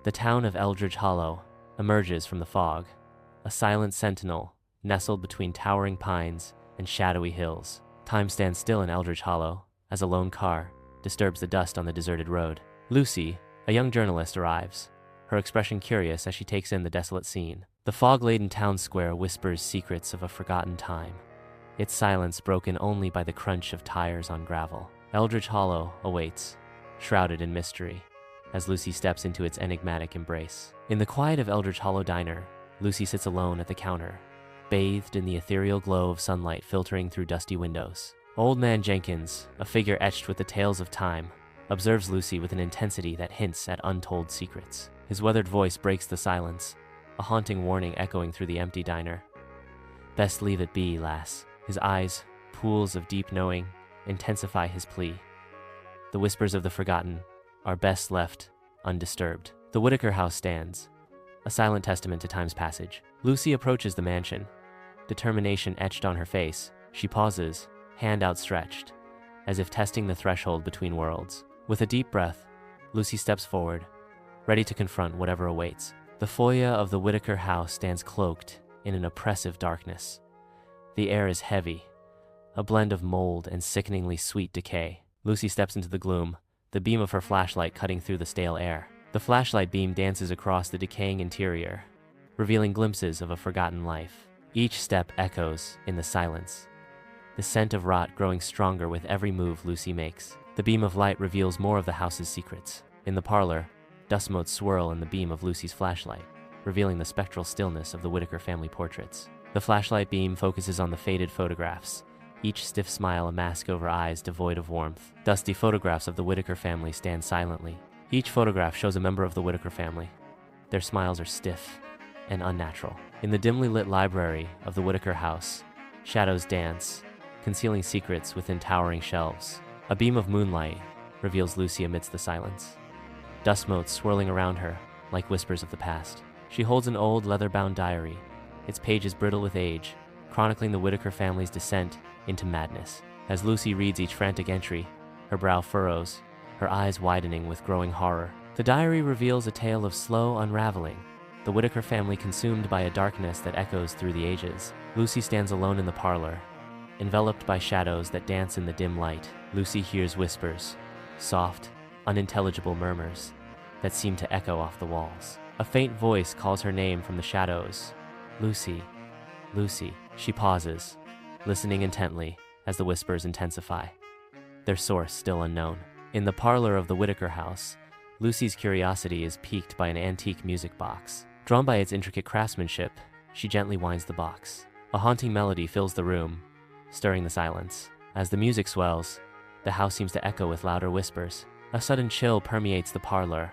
The town of Eldridge Hollow emerges from the fog, a silent sentinel nestled between towering pines and shadowy hills. Time stands still in Eldridge Hollow as a lone car disturbs the dust on the deserted road. Lucy, a young journalist, arrives, her expression curious as she takes in the desolate scene. The fog-laden town square whispers secrets of a forgotten time, its silence broken only by the crunch of tires on gravel. Eldridge Hollow awaits, shrouded in mystery, as Lucy steps into its enigmatic embrace. In the quiet of Eldridge Hollow Diner, Lucy sits alone at the counter, bathed in the ethereal glow of sunlight filtering through dusty windows. Old Man Jenkins, a figure etched with the tales of time, observes Lucy with an intensity that hints at untold secrets. His weathered voice breaks the silence, a haunting warning echoing through the empty diner. "Best leave it be, lass." His eyes, pools of deep knowing, intensify his plea. The whispers of the forgotten are best left undisturbed. The Whitaker house stands, a silent testament to time's passage. Lucy approaches the mansion, determination etched on her face. She pauses, hand outstretched, as if testing the threshold between worlds. With a deep breath, Lucy steps forward, ready to confront whatever awaits. The foyer of the Whitaker house stands cloaked in an oppressive darkness. The air is heavy, a blend of mold and sickeningly sweet decay. Lucy steps into the gloom, the beam of her flashlight cutting through the stale air. The flashlight beam dances across the decaying interior, revealing glimpses of a forgotten life. Each step echoes in the silence, the scent of rot growing stronger with every move Lucy makes. The beam of light reveals more of the house's secrets. In the parlor, dust motes swirl in the beam of Lucy's flashlight, revealing the spectral stillness of the Whitaker family portraits. The flashlight beam focuses on the faded photographs, each stiff smile a mask over eyes devoid of warmth. Dusty photographs of the Whitaker family stand silently. Each photograph shows a member of the Whitaker family. Their smiles are stiff and unnatural. In the dimly lit library of the Whitaker house, shadows dance, concealing secrets within towering shelves. A beam of moonlight reveals Lucy amidst the silence, dust motes swirling around her like whispers of the past. She holds an old leather-bound diary, its pages brittle with age, chronicling the Whitaker family's descent into madness. As Lucy reads each frantic entry, her brow furrows, her eyes widening with growing horror. The diary reveals a tale of slow unraveling, the Whitaker family consumed by a darkness that echoes through the ages. Lucy stands alone in the parlor, enveloped by shadows that dance in the dim light. Lucy hears whispers, soft, unintelligible murmurs that seem to echo off the walls. A faint voice calls her name from the shadows. "Lucy, Lucy." She pauses, listening intently as the whispers intensify, their source still unknown. In the parlor of the Whitaker house, Lucy's curiosity is piqued by an antique music box. Drawn by its intricate craftsmanship, she gently winds the box. A haunting melody fills the room, stirring the silence. As the music swells, the house seems to echo with louder whispers. A sudden chill permeates the parlor,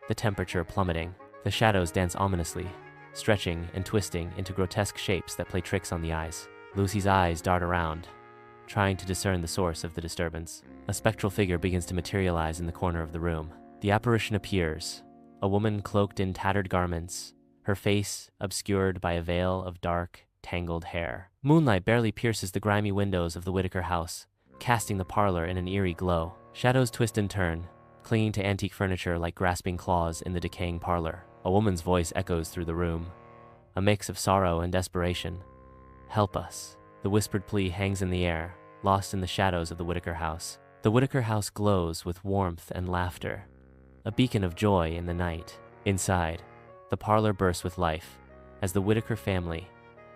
the temperature plummeting. The shadows dance ominously, stretching and twisting into grotesque shapes that play tricks on the eyes. Lucy's eyes dart around, trying to discern the source of the disturbance. A spectral figure begins to materialize in the corner of the room. The apparition appears, a woman cloaked in tattered garments, her face obscured by a veil of dark, tangled hair. Moonlight barely pierces the grimy windows of the Whitaker house, casting the parlor in an eerie glow. Shadows twist and turn, clinging to antique furniture like grasping claws in the decaying parlor. A woman's voice echoes through the room, a mix of sorrow and desperation. "Help us." The whispered plea hangs in the air, lost in the shadows of the Whitaker house. The Whitaker house glows with warmth and laughter, a beacon of joy in the night. Inside, the parlor bursts with life, as the Whitaker family,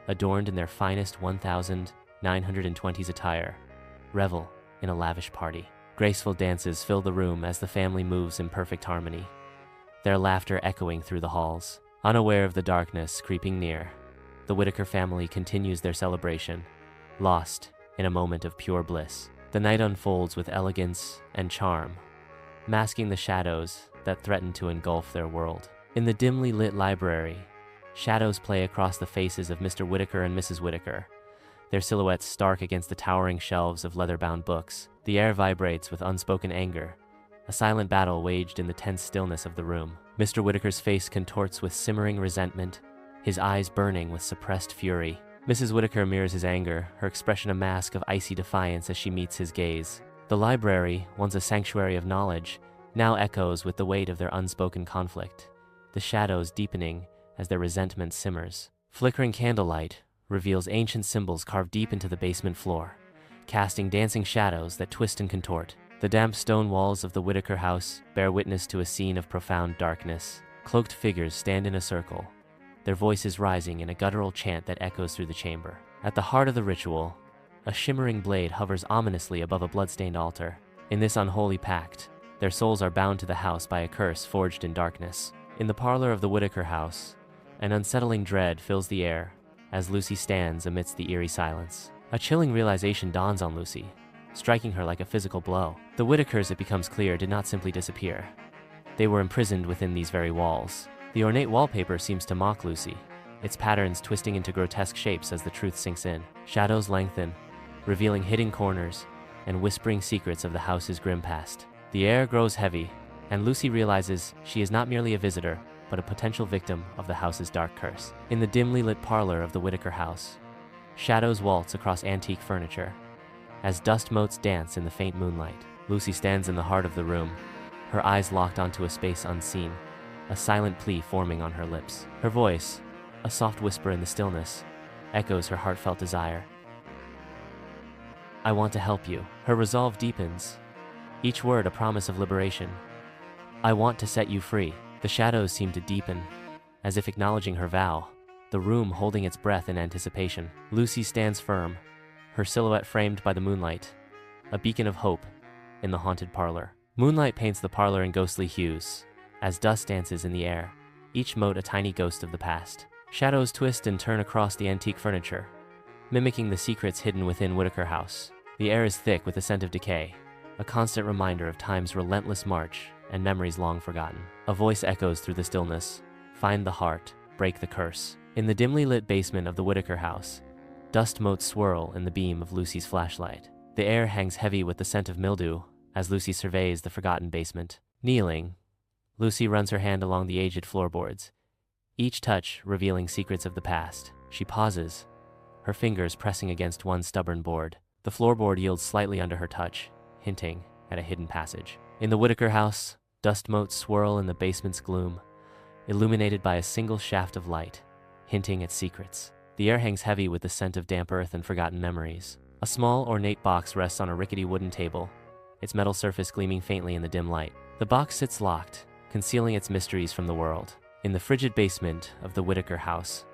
adorned in their finest 1920s attire, revel in a lavish party. Graceful dances fill the room as the family moves in perfect harmony, their laughter echoing through the halls. Unaware of the darkness creeping near, the Whitaker family continues their celebration, lost in a moment of pure bliss. The night unfolds with elegance and charm, masking the shadows that threaten to engulf their world. In the dimly lit library, shadows play across the faces of Mr. Whitaker and Mrs. Whitaker, their silhouettes stark against the towering shelves of leather-bound books. The air vibrates with unspoken anger, a silent battle waged in the tense stillness of the room. Mr. Whitaker's face contorts with simmering resentment, his eyes burning with suppressed fury. Mrs. Whitaker mirrors his anger, her expression a mask of icy defiance as she meets his gaze. The library, once a sanctuary of knowledge, now echoes with the weight of their unspoken conflict. the shadows deepening as their resentment simmers. Flickering candlelight reveals ancient symbols carved deep into the basement floor, casting dancing shadows that twist and contort. The damp stone walls of the Whitaker house bear witness to a scene of profound darkness. Cloaked figures stand in a circle, their voices rising in a guttural chant that echoes through the chamber. At the heart of the ritual, a shimmering blade hovers ominously above a bloodstained altar. In this unholy pact, their souls are bound to the house by a curse forged in darkness. In the parlor of the Whitaker house, an unsettling dread fills the air as Lucy stands amidst the eerie silence. A chilling realization dawns on Lucy, striking her like a physical blow. The Whitakers, it becomes clear, did not simply disappear. They were imprisoned within these very walls. The ornate wallpaper seems to mock Lucy, its patterns twisting into grotesque shapes as the truth sinks in. Shadows lengthen, revealing hidden corners and whispering secrets of the house's grim past. The air grows heavy, and Lucy realizes she is not merely a visitor, but a potential victim of the house's dark curse. In the dimly lit parlor of the Whitaker house, shadows waltz across antique furniture as dust motes dance in the faint moonlight. Lucy stands in the heart of the room, her eyes locked onto a space unseen, a silent plea forming on her lips. Her voice, a soft whisper in the stillness, echoes her heartfelt desire. I want to help you. Her resolve deepens, each word a promise of liberation. I want to set you free. The shadows seem to deepen, as if acknowledging her vow, the room holding its breath in anticipation. Lucy stands firm, her silhouette framed by the moonlight, a beacon of hope in the haunted parlor. Moonlight paints the parlor in ghostly hues, as dust dances in the air, each mote a tiny ghost of the past. Shadows twist and turn across the antique furniture, mimicking the secrets hidden within Whitaker House. The air is thick with the scent of decay, a constant reminder of time's relentless march and memories long forgotten. A voice echoes through the stillness, find the heart, break the curse. In the dimly lit basement of the Whitaker house, dust motes swirl in the beam of Lucy's flashlight. The air hangs heavy with the scent of mildew as Lucy surveys the forgotten basement. Kneeling, Lucy runs her hand along the aged floorboards, each touch revealing secrets of the past. She pauses, her fingers pressing against one stubborn board. The floorboard yields slightly under her touch, hinting at a hidden passage. In the Whitaker house, dust motes swirl in the basement's gloom, illuminated by a single shaft of light, hinting at secrets. The air hangs heavy with the scent of damp earth and forgotten memories. A small, ornate box rests on a rickety wooden table, its metal surface gleaming faintly in the dim light. The box sits locked, concealing its mysteries from the world. In the frigid basement of the Whitaker house,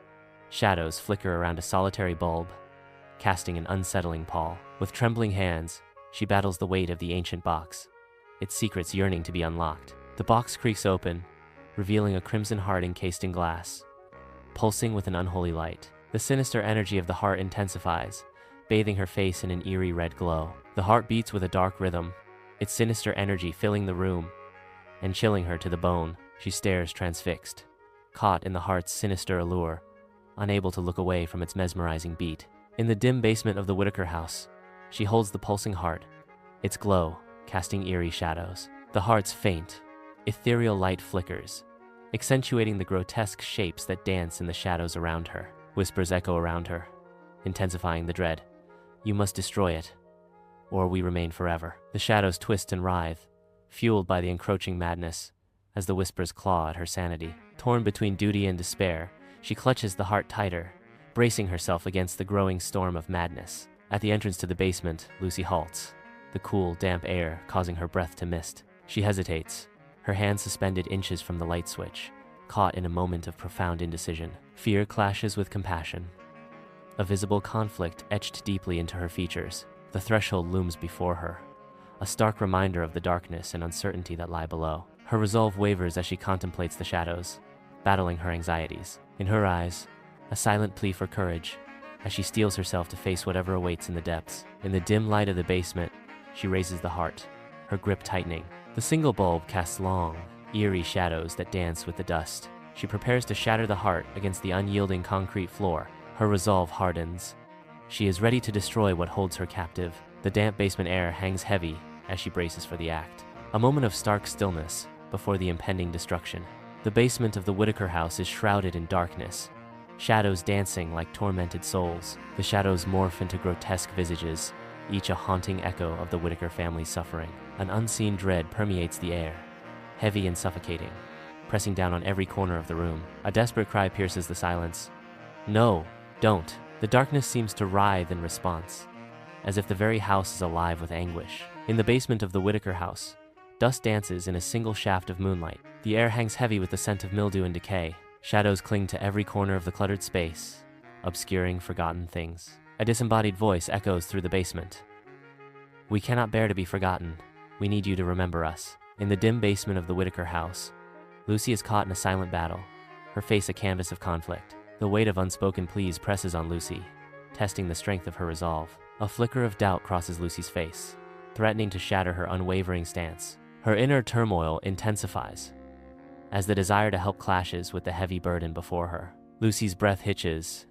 shadows flicker around a solitary bulb, casting an unsettling pall. With trembling hands, she battles the weight of the ancient box, its secrets yearning to be unlocked. The box creaks open, revealing a crimson heart encased in glass, pulsing with an unholy light. The sinister energy of the heart intensifies, bathing her face in an eerie red glow. The heart beats with a dark rhythm, its sinister energy filling the room and chilling her to the bone. She stares transfixed, caught in the heart's sinister allure, unable to look away from its mesmerizing beat. In the dim basement of the Whitaker house, she holds the pulsing heart, its glow casting eerie shadows. The heart's faint, ethereal light flickers, accentuating the grotesque shapes that dance in the shadows around her. Whispers echo around her, intensifying the dread. You must destroy it, or we remain forever. The shadows twist and writhe, fueled by the encroaching madness, as the whispers claw at her sanity. Torn between duty and despair, she clutches the heart tighter, bracing herself against the growing storm of madness. At the entrance to the basement, Lucy halts, the cool, damp air causing her breath to mist. She hesitates, her hand suspended inches from the light switch, caught in a moment of profound indecision. Fear clashes with compassion, a visible conflict etched deeply into her features. The threshold looms before her, a stark reminder of the darkness and uncertainty that lie below. Her resolve wavers as she contemplates the shadows, battling her anxieties. In her eyes, a silent plea for courage, as she steels herself to face whatever awaits in the depths. In the dim light of the basement, she raises the heart, her grip tightening. The single bulb casts long, eerie shadows that dance with the dust. She prepares to shatter the heart against the unyielding concrete floor. Her resolve hardens. She is ready to destroy what holds her captive. The damp basement air hangs heavy as she braces for the act. A moment of stark stillness before the impending destruction. The basement of the Whitaker house is shrouded in darkness, shadows dancing like tormented souls. The shadows morph into grotesque visages, each a haunting echo of the Whitaker family's suffering. An unseen dread permeates the air, heavy and suffocating, pressing down on every corner of the room. A desperate cry pierces the silence. No, don't. The darkness seems to writhe in response, as if the very house is alive with anguish. In the basement of the Whitaker house, dust dances in a single shaft of moonlight. The air hangs heavy with the scent of mildew and decay. Shadows cling to every corner of the cluttered space, obscuring forgotten things. A disembodied voice echoes through the basement. We cannot bear to be forgotten. We need you to remember us. In the dim basement of the Whitaker house, Lucy is caught in a silent battle, her face a canvas of conflict. The weight of unspoken pleas presses on Lucy, testing the strength of her resolve. A flicker of doubt crosses Lucy's face, threatening to shatter her unwavering stance. Her inner turmoil intensifies as the desire to help clashes with the heavy burden before her. Lucy's breath hitches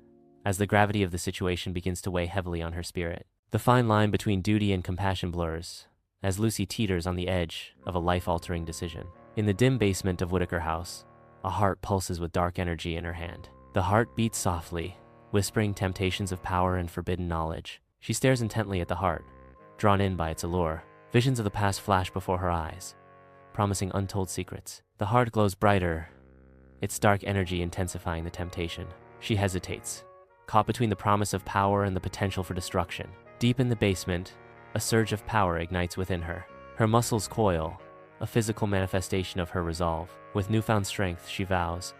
as the gravity of the situation begins to weigh heavily on her spirit. The fine line between duty and compassion blurs as Lucy teeters on the edge of a life-altering decision. In the dim basement of Whitaker House, a heart pulses with dark energy in her hand. The heart beats softly, whispering temptations of power and forbidden knowledge. She stares intently at the heart, drawn in by its allure. Visions of the past flash before her eyes, promising untold secrets. The heart glows brighter, its dark energy intensifying the temptation. She hesitates, caught between the promise of power and the potential for destruction. Deep in the basement, a surge of power ignites within her. Her muscles coil, a physical manifestation of her resolve. With newfound strength, she vows,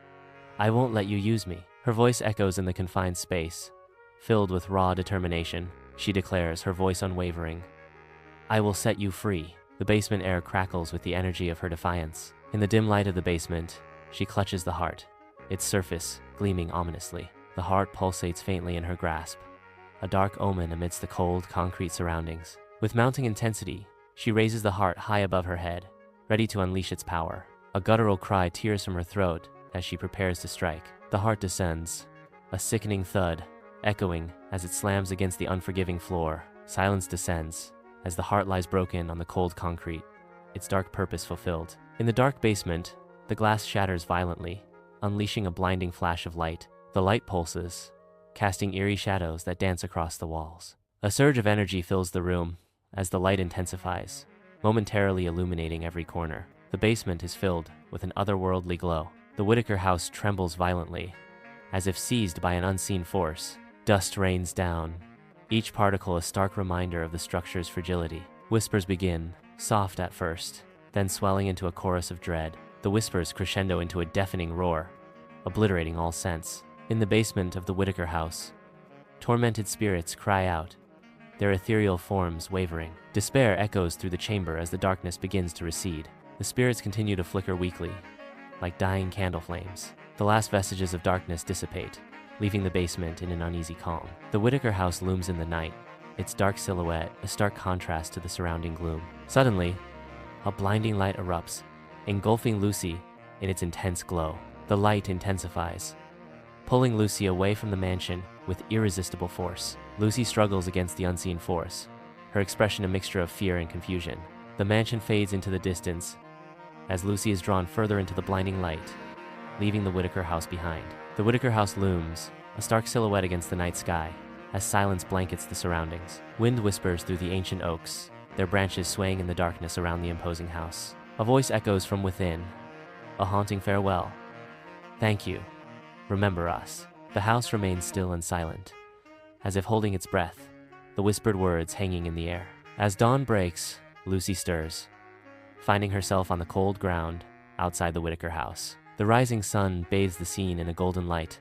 I won't let you use me. Her voice echoes in the confined space, filled with raw determination. She declares, her voice unwavering, I will set you free. The basement air crackles with the energy of her defiance. In the dim light of the basement, she clutches the heart, its surface gleaming ominously. The heart pulsates faintly in her grasp, a dark omen amidst the cold, concrete surroundings. With mounting intensity, she raises the heart high above her head, ready to unleash its power. A guttural cry tears from her throat as she prepares to strike. The heart descends, a sickening thud, echoing as it slams against the unforgiving floor. Silence descends as the heart lies broken on the cold concrete, its dark purpose fulfilled. In the dark basement, the glass shatters violently, unleashing a blinding flash of light. The light pulses, casting eerie shadows that dance across the walls. A surge of energy fills the room as the light intensifies, momentarily illuminating every corner. The basement is filled with an otherworldly glow. The Whitaker house trembles violently, as if seized by an unseen force. Dust rains down, each particle a stark reminder of the structure's fragility. Whispers begin, soft at first, then swelling into a chorus of dread. The whispers crescendo into a deafening roar, obliterating all sense. In the basement of the Whitaker house, tormented spirits cry out, their ethereal forms wavering. Despair echoes through the chamber as the darkness begins to recede. The spirits continue to flicker weakly, like dying candle flames. The last vestiges of darkness dissipate, leaving the basement in an uneasy calm. The Whitaker house looms in the night, its dark silhouette a stark contrast to the surrounding gloom. Suddenly, a blinding light erupts, engulfing Lucy in its intense glow. The light intensifies, pulling Lucy away from the mansion with irresistible force. Lucy struggles against the unseen force, her expression a mixture of fear and confusion. The mansion fades into the distance as Lucy is drawn further into the blinding light, leaving the Whitaker house behind. The Whitaker house looms, a stark silhouette against the night sky, as silence blankets the surroundings. Wind whispers through the ancient oaks, their branches swaying in the darkness around the imposing house. A voice echoes from within, a haunting farewell. Thank you. Remember us. The house remains still and silent, as if holding its breath, the whispered words hanging in the air. As dawn breaks, Lucy stirs, finding herself on the cold ground outside the Whitaker house. The rising sun bathes the scene in a golden light,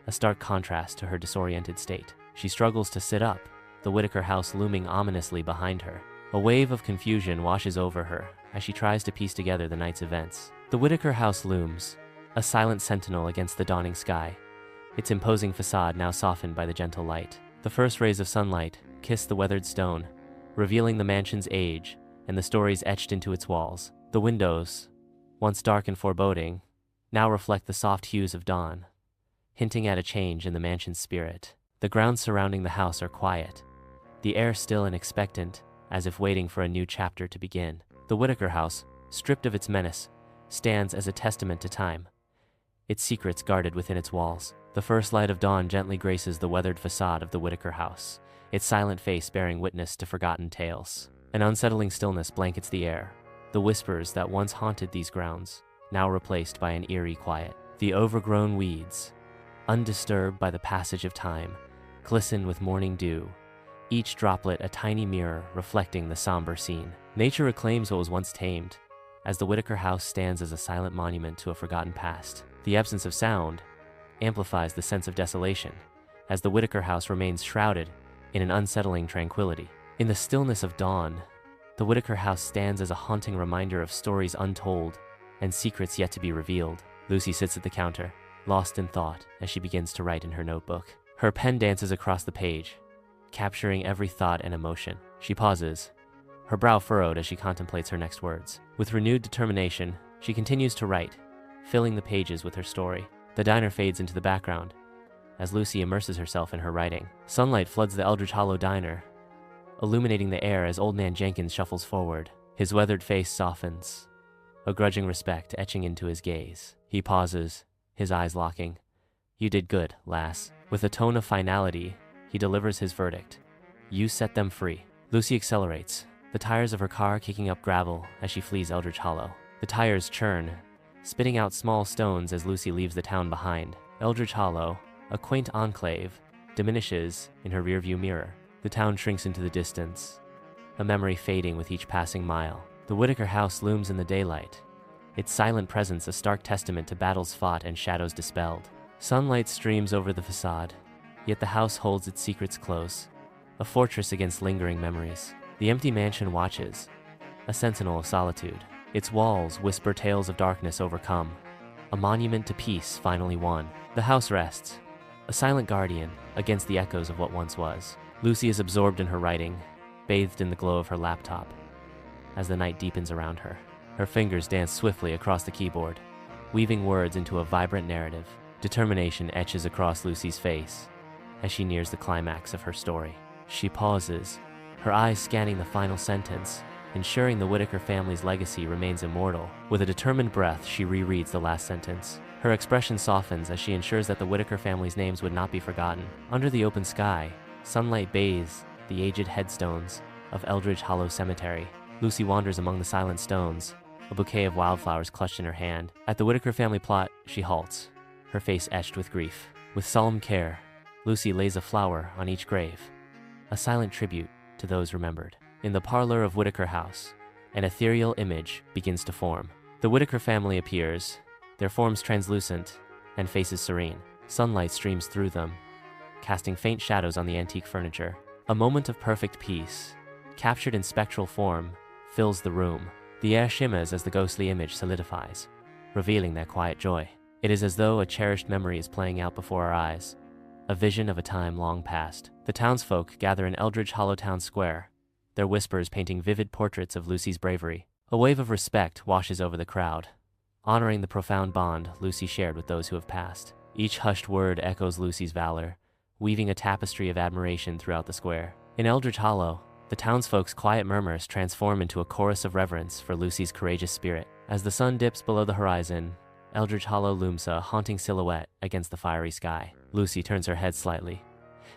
a stark contrast to her disoriented state. She struggles to sit up, the Whitaker house looming ominously behind her. A wave of confusion washes over her as she tries to piece together the night's events. The Whitaker house looms, a silent sentinel against the dawning sky, its imposing facade now softened by the gentle light. The first rays of sunlight kiss the weathered stone, revealing the mansion's age and the stories etched into its walls. The windows, once dark and foreboding, now reflect the soft hues of dawn, hinting at a change in the mansion's spirit. The grounds surrounding the house are quiet, the air still and expectant, as if waiting for a new chapter to begin. The Whitaker house, stripped of its menace, stands as a testament to time, its secrets guarded within its walls. The first light of dawn gently graces the weathered facade of the Whitaker house, its silent face bearing witness to forgotten tales. An unsettling stillness blankets the air, the whispers that once haunted these grounds now replaced by an eerie quiet. The overgrown weeds, undisturbed by the passage of time, glisten with morning dew, each droplet a tiny mirror reflecting the somber scene. Nature reclaims what was once tamed, as the Whitaker house stands as a silent monument to a forgotten past. The absence of sound amplifies the sense of desolation, as the Whitaker house remains shrouded in an unsettling tranquility. In the stillness of dawn, the Whitaker house stands as a haunting reminder of stories untold and secrets yet to be revealed. Lucy sits at the counter, lost in thought as she begins to write in her notebook. Her pen dances across the page, capturing every thought and emotion. She pauses, her brow furrowed as she contemplates her next words. With renewed determination, she continues to write, filling the pages with her story. The diner fades into the background as Lucy immerses herself in her writing. Sunlight floods the Eldridge Hollow diner, illuminating the air as Old Man Jenkins shuffles forward. His weathered face softens, a grudging respect etching into his gaze. He pauses, his eyes locking. "You did good, lass." With a tone of finality, he delivers his verdict. "You set them free." Lucy accelerates, the tires of her car kicking up gravel as she flees Eldridge Hollow. The tires churn, spitting out small stones as Lucy leaves the town behind. Eldridge Hollow, a quaint enclave, diminishes in her rearview mirror. The town shrinks into the distance, a memory fading with each passing mile. The Whitaker house looms in the daylight, its silent presence a stark testament to battles fought and shadows dispelled. Sunlight streams over the facade, yet the house holds its secrets close, a fortress against lingering memories. The empty mansion watches, a sentinel of solitude. Its walls whisper tales of darkness overcome, a monument to peace finally won. The house rests, a silent guardian against the echoes of what once was. Lucy is absorbed in her writing, bathed in the glow of her laptop. As the night deepens around her, her fingers dance swiftly across the keyboard, weaving words into a vibrant narrative. Determination etches across Lucy's face as she nears the climax of her story. She pauses, her eyes scanning the final sentence, ensuring the Whitaker family's legacy remains immortal. With a determined breath, she rereads the last sentence. Her expression softens as she ensures that the Whitaker family's names would not be forgotten. Under the open sky, sunlight bathes the aged headstones of Eldridge Hollow Cemetery. Lucy wanders among the silent stones, a bouquet of wildflowers clutched in her hand. At the Whitaker family plot, she halts, her face etched with grief. With solemn care, Lucy lays a flower on each grave, a silent tribute to those remembered. In the parlor of Whitaker House, an ethereal image begins to form. The Whitaker family appears, their forms translucent and faces serene. Sunlight streams through them, casting faint shadows on the antique furniture. A moment of perfect peace, captured in spectral form, fills the room. The air shimmers as the ghostly image solidifies, revealing their quiet joy. It is as though a cherished memory is playing out before our eyes, a vision of a time long past. The townsfolk gather in Eldridge Hollow Town Square, their whispers painting vivid portraits of Lucy's bravery. A wave of respect washes over the crowd, honoring the profound bond Lucy shared with those who have passed. Each hushed word echoes Lucy's valor, weaving a tapestry of admiration throughout the square. In Eldridge Hollow, the townsfolk's quiet murmurs transform into a chorus of reverence for Lucy's courageous spirit. As the sun dips below the horizon, Eldridge Hollow looms a haunting silhouette against the fiery sky. Lucy turns her head slightly,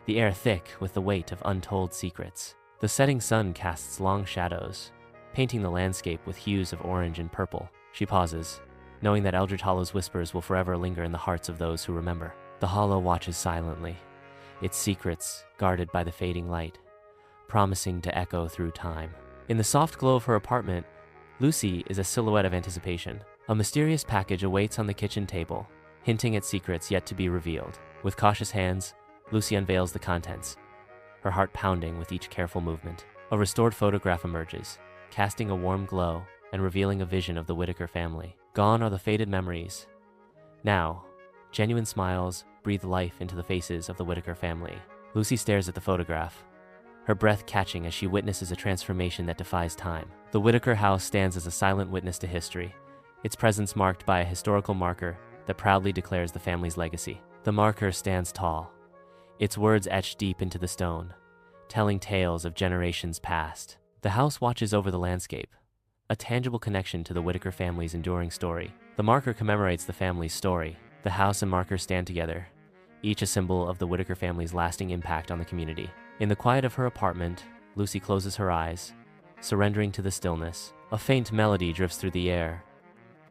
the air thick with the weight of untold secrets. The setting sun casts long shadows, painting the landscape with hues of orange and purple. She pauses, knowing that Eldridge Hollow's whispers will forever linger in the hearts of those who remember. The hollow watches silently, its secrets guarded by the fading light, promising to echo through time. In the soft glow of her apartment, Lucy is a silhouette of anticipation. A mysterious package awaits on the kitchen table, hinting at secrets yet to be revealed. With cautious hands, Lucy unveils the contents, her heart pounding with each careful movement. A restored photograph emerges, casting a warm glow and revealing a vision of the Whitaker family. Gone are the faded memories. Now, genuine smiles breathe life into the faces of the Whitaker family. Lucy stares at the photograph, her breath catching as she witnesses a transformation that defies time. The Whitaker house stands as a silent witness to history, its presence marked by a historical marker that proudly declares the family's legacy. The marker stands tall, its words etched deep into the stone, telling tales of generations past. The house watches over the landscape, a tangible connection to the Whitaker family's enduring story. The marker commemorates the family's story. The house and marker stand together, each a symbol of the Whitaker family's lasting impact on the community. In the quiet of her apartment, Lucy closes her eyes, surrendering to the stillness. A faint melody drifts through the air,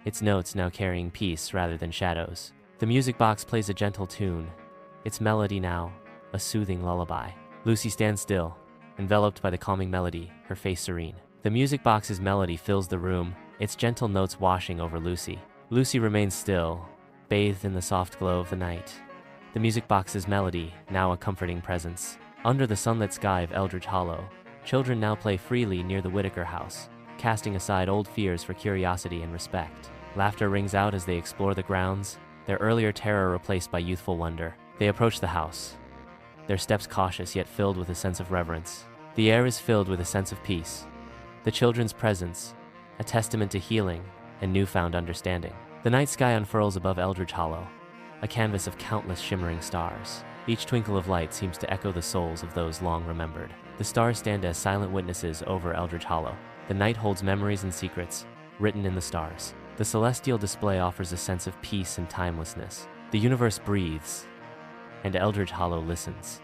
its notes now carrying peace rather than shadows. The music box plays a gentle tune, its melody now a soothing lullaby. Lucy stands still, enveloped by the calming melody, her face serene. The music box's melody fills the room, its gentle notes washing over Lucy. Lucy remains still, bathed in the soft glow of the night. The music box's melody, now a comforting presence. Under the sunlit sky of Eldridge Hollow, children now play freely near the Whitaker house, casting aside old fears for curiosity and respect. Laughter rings out as they explore the grounds, their earlier terror replaced by youthful wonder. They approach the house, their steps cautious yet filled with a sense of reverence. The air is filled with a sense of peace. The children's presence, a testament to healing and newfound understanding. The night sky unfurls above Eldridge Hollow, a canvas of countless shimmering stars. Each twinkle of light seems to echo the souls of those long remembered. The stars stand as silent witnesses over Eldridge Hollow. The night holds memories and secrets, written in the stars. The celestial display offers a sense of peace and timelessness. The universe breathes, and Eldridge Hollow listens.